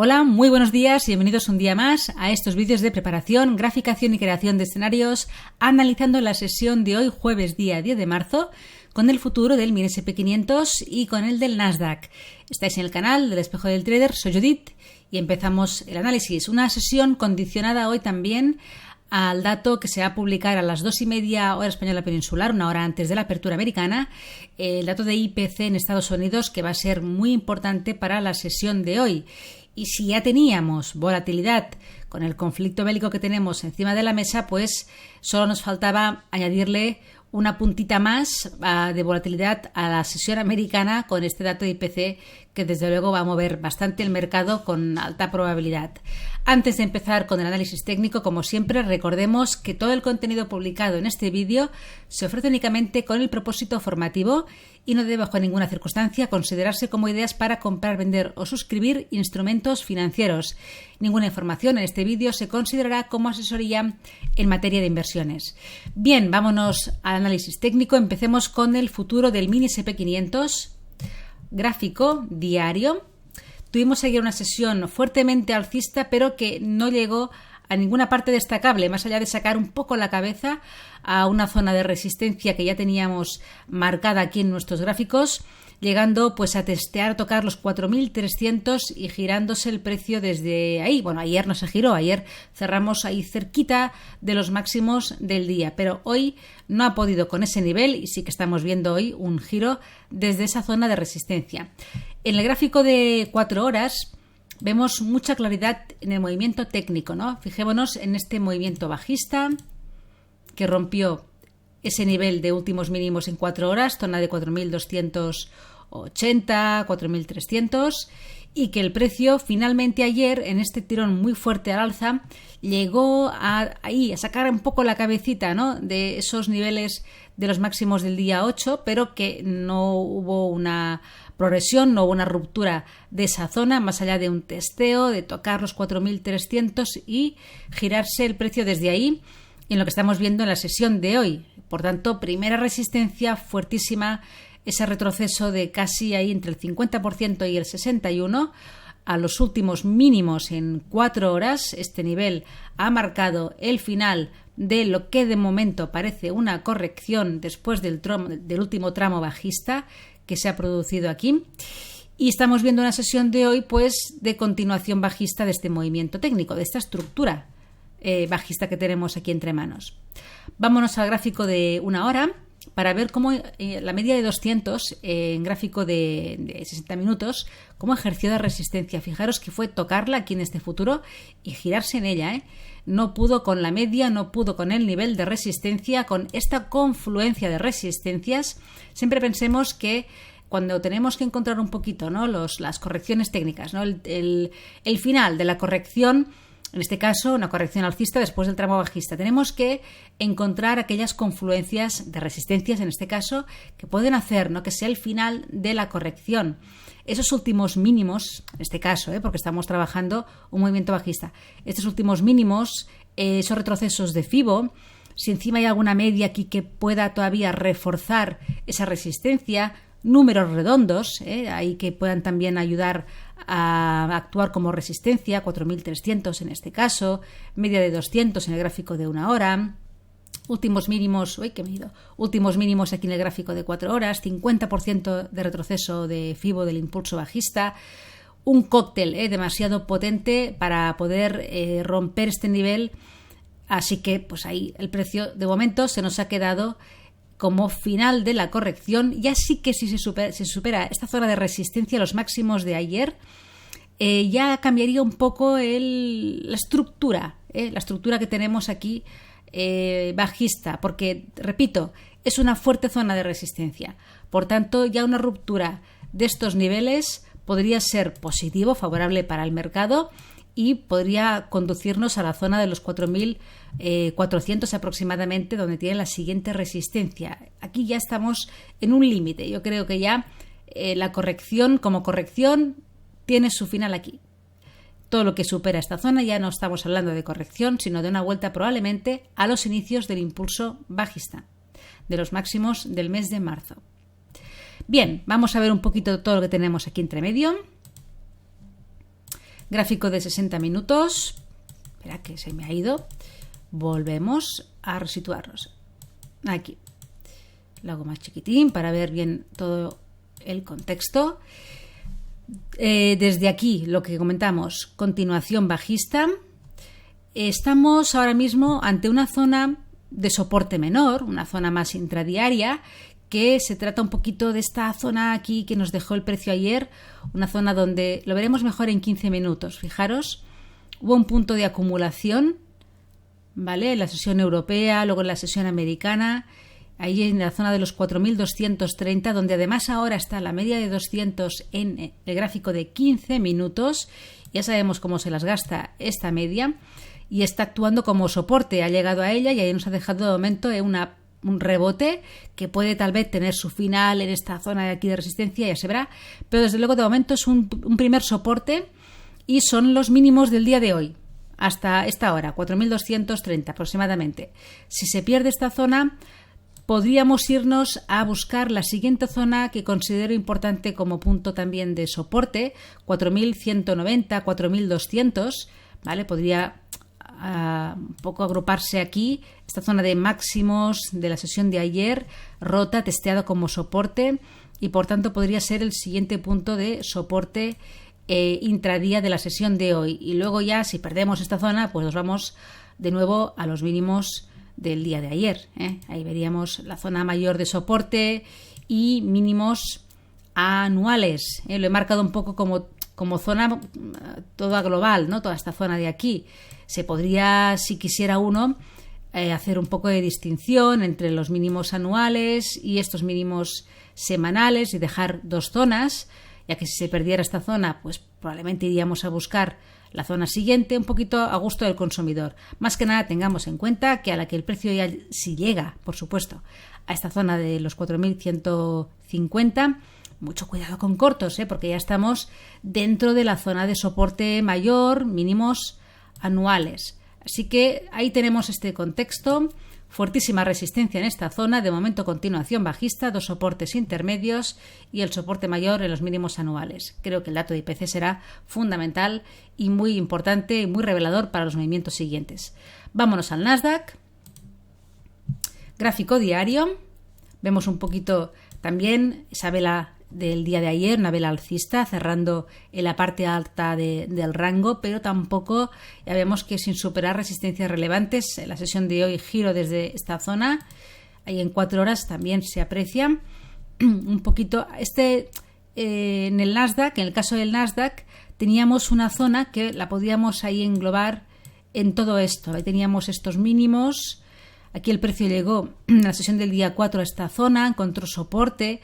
Hola, muy buenos días y bienvenidos un día más a estos vídeos de preparación, graficación y creación de escenarios, analizando la sesión de hoy, jueves día 10 de marzo, con el futuro del MIN SP500 y con el del Nasdaq. Estáis en el canal del Espejo del Trader, soy Judith y empezamos el análisis. Una sesión condicionada hoy también al dato que se va a publicar a las 2:30 hora española peninsular, una hora antes de la apertura americana, el dato de IPC en Estados Unidos, que va a ser muy importante para la sesión de hoy. Y si ya teníamos volatilidad con el conflicto bélico que tenemos encima de la mesa, pues solo nos faltaba añadirle una puntita más de volatilidad a la sesión americana con este dato de IPC que desde luego va a mover bastante el mercado con alta probabilidad. Antes de empezar con el análisis técnico, como siempre, recordemos que todo el contenido publicado en este vídeo se ofrece únicamente con el propósito formativo y no debe bajo ninguna circunstancia considerarse como ideas para comprar, vender o suscribir instrumentos financieros. Ninguna información en este vídeo se considerará como asesoría en materia de inversiones. Bien, vámonos al análisis técnico. Empecemos con el futuro del MIN SP500. Gráfico diario. Tuvimos ayer una sesión fuertemente alcista, pero que no llegó a ninguna parte destacable, más allá de sacar un poco la cabeza a una zona de resistencia que ya teníamos marcada aquí en nuestros gráficos, llegando pues a testear, tocar los 4.300 y girándose el precio desde ahí. Bueno, ayer no se giró, ayer cerramos ahí cerquita de los máximos del día, pero hoy no ha podido con ese nivel y sí que estamos viendo hoy un giro desde esa zona de resistencia. En el gráfico de 4 horas vemos mucha claridad en el movimiento técnico, ¿no? Fijémonos en este movimiento bajista que rompió ese nivel de últimos mínimos en 4 horas, zona de 4.280, 4.300, y que el precio finalmente ayer, en este tirón muy fuerte al alza, llegó a sacar un poco la cabecita, ¿no?, de esos niveles de los máximos del día 8, pero que no hubo una progresión, no hubo una ruptura de esa zona, más allá de un testeo, de tocar los 4.300 y girarse el precio desde ahí, en lo que estamos viendo en la sesión de hoy. Por tanto, primera resistencia fuertísima, ese retroceso de casi ahí entre el 50% y el 61%, a los últimos mínimos en 4 horas. Este nivel ha marcado el final de lo que de momento parece una corrección después del último tramo bajista que se ha producido aquí. Y estamos viendo una sesión de hoy pues de continuación bajista de este movimiento técnico, de esta estructura bajista que tenemos aquí entre manos. Vámonos al gráfico de 1 hora para ver cómo la media de 200 en gráfico de 60 minutos, cómo ejerció de resistencia. Fijaros que fue tocarla aquí en este futuro y girarse en ella, No pudo con la media, no pudo con el nivel de resistencia, con esta confluencia de resistencias. Siempre pensemos que cuando tenemos que encontrar un poquito, ¿no?, las correcciones técnicas, ¿no?, el final de la corrección, en este caso una corrección alcista después del tramo bajista, tenemos que encontrar aquellas confluencias de resistencias, en este caso, que pueden hacer, ¿no?, que sea el final de la corrección. Esos últimos mínimos, en este caso, porque estamos trabajando un movimiento bajista, estos últimos mínimos, esos retrocesos de FIBO, si encima hay alguna media aquí que pueda todavía reforzar esa resistencia, números redondos, ahí que puedan también ayudar a actuar como resistencia, 4.300 en este caso, media de 200 en el gráfico de 1 hora, últimos mínimos aquí en el gráfico de 4 horas, 50% de retroceso de FIBO del impulso bajista, un cóctel demasiado potente para poder romper este nivel. Así que pues ahí el precio de momento se nos ha quedado como final de la corrección. Ya sí que si se supera esta zona de resistencia, los máximos de ayer, ya cambiaría un poco la estructura que tenemos aquí bajista, porque, repito, es una fuerte zona de resistencia. Por tanto, ya una ruptura de estos niveles podría ser positivo, favorable para el mercado, y podría conducirnos a la zona de los 4.400 aproximadamente, donde tiene la siguiente resistencia. Aquí ya estamos en un límite. Yo creo que ya la corrección como corrección tiene su final aquí. Todo lo que supera esta zona ya no estamos hablando de corrección, sino de una vuelta probablemente a los inicios del impulso bajista, de los máximos del mes de marzo. Bien, vamos a ver un poquito todo lo que tenemos aquí entre medio. Gráfico de 60 minutos. Espera que se me ha ido. Volvemos a resituarnos. Aquí. Lo hago más chiquitín para ver bien todo el contexto. Desde aquí, lo que comentamos, continuación bajista. Estamos ahora mismo ante una zona de soporte menor, una zona más intradiaria, que se trata un poquito de esta zona aquí que nos dejó el precio ayer, una zona donde lo veremos mejor en 15 minutos. Fijaros, hubo un punto de acumulación, ¿vale? En la sesión europea, luego en la sesión americana, ahí en la zona de los 4.230, donde además ahora está la media de 200 en el gráfico de 15 minutos. Ya sabemos cómo se las gasta esta media y está actuando como soporte. Ha llegado a ella y ahí nos ha dejado de momento un rebote que puede tal vez tener su final en esta zona de aquí de resistencia, ya se verá. Pero desde luego de momento es un primer soporte y son los mínimos del día de hoy. Hasta esta hora, 4.230 aproximadamente. Si se pierde esta zona, podríamos irnos a buscar la siguiente zona que considero importante como punto también de soporte, 4.190, 4.200, ¿vale? Podría un poco agruparse aquí, esta zona de máximos de la sesión de ayer, rota, testeado como soporte y por tanto podría ser el siguiente punto de soporte intradía de la sesión de hoy. Y luego ya, si perdemos esta zona, pues nos vamos de nuevo a los mínimos del día de ayer. Ahí veríamos la zona mayor de soporte y mínimos anuales. Lo he marcado un poco como zona toda global, ¿no? Toda esta zona de aquí. Se podría, si quisiera uno, hacer un poco de distinción entre los mínimos anuales y estos mínimos semanales y dejar dos zonas, ya que si se perdiera esta zona, pues probablemente iríamos a buscar la zona siguiente, un poquito a gusto del consumidor. Más que nada tengamos en cuenta que a la que el precio ya, si llega, por supuesto, a esta zona de los 4.150, mucho cuidado con cortos, porque ya estamos dentro de la zona de soporte mayor, mínimos anuales. Así que ahí tenemos este contexto, fuertísima resistencia en esta zona, de momento continuación bajista, dos soportes intermedios y el soporte mayor en los mínimos anuales. Creo que el dato de IPC será fundamental y muy importante y muy revelador para los movimientos siguientes. Vámonos al Nasdaq. Gráfico diario. Vemos un poquito también esa vela del día de ayer, una vela alcista cerrando en la parte alta del rango, pero tampoco, ya vemos que sin superar resistencias relevantes. En la sesión de hoy giro desde esta zona, ahí en 4 horas también se aprecia un poquito en el Nasdaq. En el caso del Nasdaq teníamos una zona que la podíamos ahí englobar en todo esto. Ahí teníamos estos mínimos, aquí el precio llegó en la sesión del día 4 a esta zona, encontró soporte,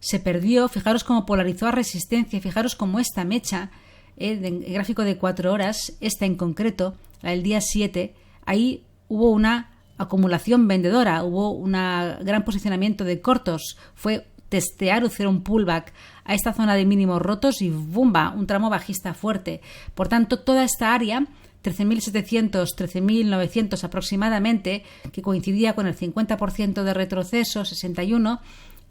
se perdió. Fijaros cómo polarizó a resistencia, fijaros cómo esta mecha, el gráfico de 4 horas, esta en concreto, la del día 7, ahí hubo una acumulación vendedora, hubo un gran posicionamiento de cortos, fue testear, hacer un pullback a esta zona de mínimos rotos y ¡bumba!, un tramo bajista fuerte. Por tanto, toda esta área, 13.700, 13.900 aproximadamente, que coincidía con el 50% de retroceso, 61%,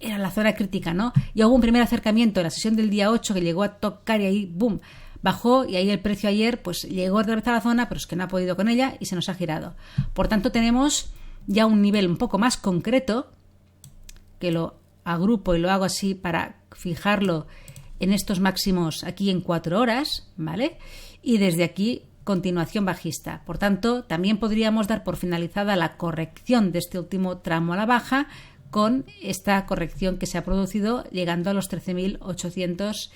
era la zona crítica, ¿no? Y hubo un primer acercamiento en la sesión del día 8 que llegó a tocar y ahí, ¡boom!, bajó y ahí el precio ayer pues llegó otra vez a la zona, pero es que no ha podido con ella y se nos ha girado. Por tanto, tenemos ya un nivel un poco más concreto, que lo agrupo y lo hago así para fijarlo en estos máximos aquí en 4 horas, ¿vale? Y desde aquí, continuación bajista. Por tanto, también podríamos dar por finalizada la corrección de este último tramo a la baja, con esta corrección que se ha producido llegando a los 13.800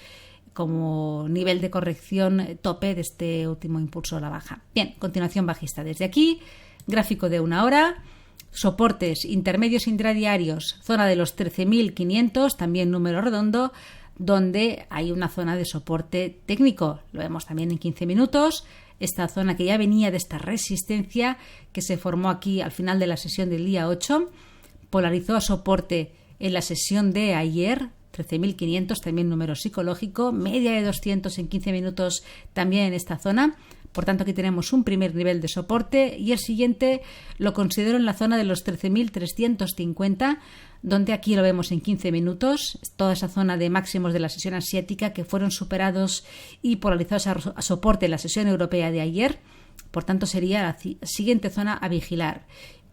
como nivel de corrección tope de este último impulso a la baja. Bien, continuación bajista desde aquí, gráfico de 1 hora, soportes intermedios intradiarios, zona de los 13.500, también número redondo, donde hay una zona de soporte técnico. Lo vemos también en 15 minutos, esta zona que ya venía de esta resistencia que se formó aquí al final de la sesión del día 8, polarizó a soporte en la sesión de ayer, 13.500, también número psicológico, media de 200 en 15 minutos también en esta zona, Por tanto, aquí tenemos un primer nivel de soporte y el siguiente lo considero en la zona de los 13.350, donde aquí lo vemos en 15 minutos, toda esa zona de máximos de la sesión asiática que fueron superados y polarizados a soporte en la sesión europea de ayer. Por tanto, sería la siguiente zona a vigilar.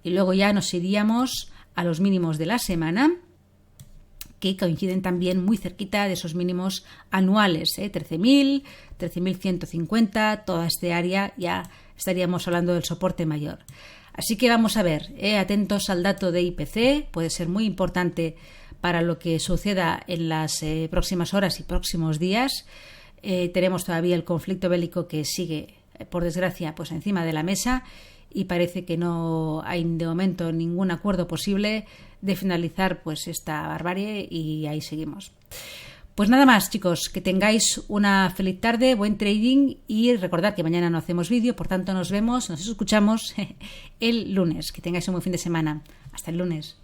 Y luego ya nos iríamos a los mínimos de la semana, que coinciden también muy cerquita de esos mínimos anuales, 13.000, 13.150, toda este área ya estaríamos hablando del soporte mayor. Así que vamos a ver, atentos al dato de IPC, puede ser muy importante para lo que suceda en las próximas horas y próximos días. Tenemos todavía el conflicto bélico que sigue, por desgracia, pues encima de la mesa, y parece que no hay de momento ningún acuerdo posible de finalizar pues esta barbarie, y ahí seguimos. Pues nada más, chicos, que tengáis una feliz tarde, buen trading, y recordad que mañana no hacemos vídeo, por tanto nos escuchamos el lunes. Que tengáis un buen fin de semana. Hasta el lunes.